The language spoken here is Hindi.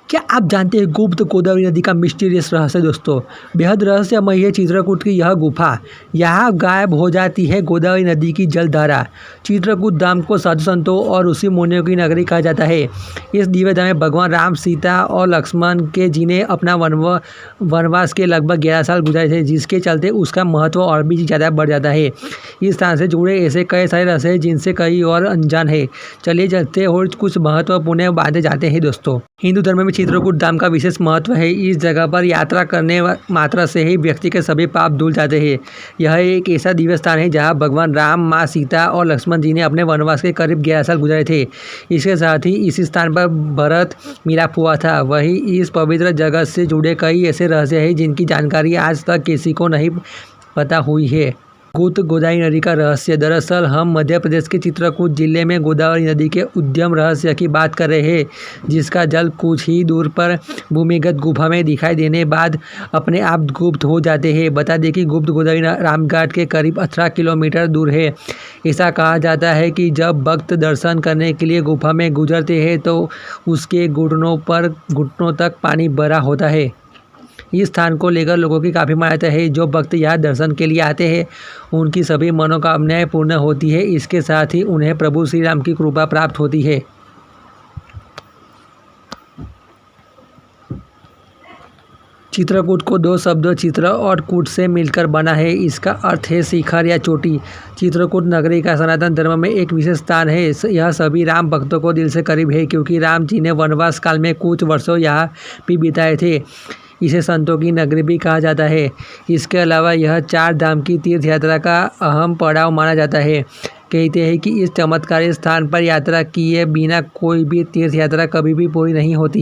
क्या आप जानते हैं गुप्त गोदावरी नदी का मिस्टीरियस रहस्य दोस्तों? बेहद रहस्यमय है चित्रकूट की यह गुफा। यहाँ गायब हो जाती है गोदावरी नदी की जलधारा। चित्रकूट धाम को साधु संतों और ऋषि मुनियों की नगरी कहा जाता है। इस दिव्य धाम में भगवान राम, सीता और लक्ष्मण के जिन्हें अपना वनवास के लगभग 11 साल गुजारे थे, जिसके चलते उसका महत्व और भी ज़्यादा बढ़ जाता है। इस स्थान से जुड़े ऐसे कई सारे रहस्य हैं जिनसे कई और अनजान है। चलिए चलते और कुछ महत्वपूर्ण बातें जाते हैं दोस्तों। हिंदू धर्म में चित्रकूट धाम का विशेष महत्व है। इस जगह पर यात्रा करने मात्र से ही व्यक्ति के सभी पाप धुल जाते हैं। यह एक ऐसा दिव्य स्थान है जहां भगवान राम, माँ सीता और लक्ष्मण जी ने अपने वनवास के करीब 11 साल गुजारे थे। इसके साथ ही इसी स्थान पर भरत मिलाप हुआ था। वहीं इस पवित्र जगह से जुड़े कई ऐसे रहस्य हैं जिनकी जानकारी आज तक किसी को नहीं पता हुई है। गुप्त गोदावरी नदी का रहस्य। दरअसल हम मध्य प्रदेश के चित्रकूट जिले में गोदावरी नदी के उद्गम रहस्य की बात कर रहे हैं, जिसका जल कुछ ही दूर पर भूमिगत गुफा में दिखाई देने बाद अपने आप गुप्त हो जाते हैं। बता दें कि गुप्त गोदावरी रामघाट के करीब 18 किलोमीटर दूर है। ऐसा कहा जाता है कि जब भक्त दर्शन करने के लिए गुफा में गुजरते हैं तो उसके घुटनों तक पानी भरा होता है। इस स्थान को लेकर लोगों की काफ़ी मान्यता है। जो भक्त यहाँ दर्शन के लिए आते हैं उनकी सभी मनोकामनाएं पूर्ण होती है। इसके साथ ही उन्हें प्रभु श्री राम की कृपा प्राप्त होती है। चित्रकूट को दो शब्दों चित्र और कूट से मिलकर बना है। इसका अर्थ है शिखर या चोटी। चित्रकूट नगरी का सनातन धर्म में एक विशेष स्थान है। यह सभी राम भक्तों को दिल से करीब है, क्योंकि राम जी ने वनवास काल में कुछ वर्षों यहाँ भी बिताए थे। इसे संतों की नगरी भी कहा जाता है। इसके अलावा यह 4 धाम की तीर्थ यात्रा का अहम पड़ाव माना जाता है। कहते हैं कि इस चमत्कारी स्थान पर यात्रा किए बिना कोई भी तीर्थ यात्रा कभी भी पूरी नहीं होती।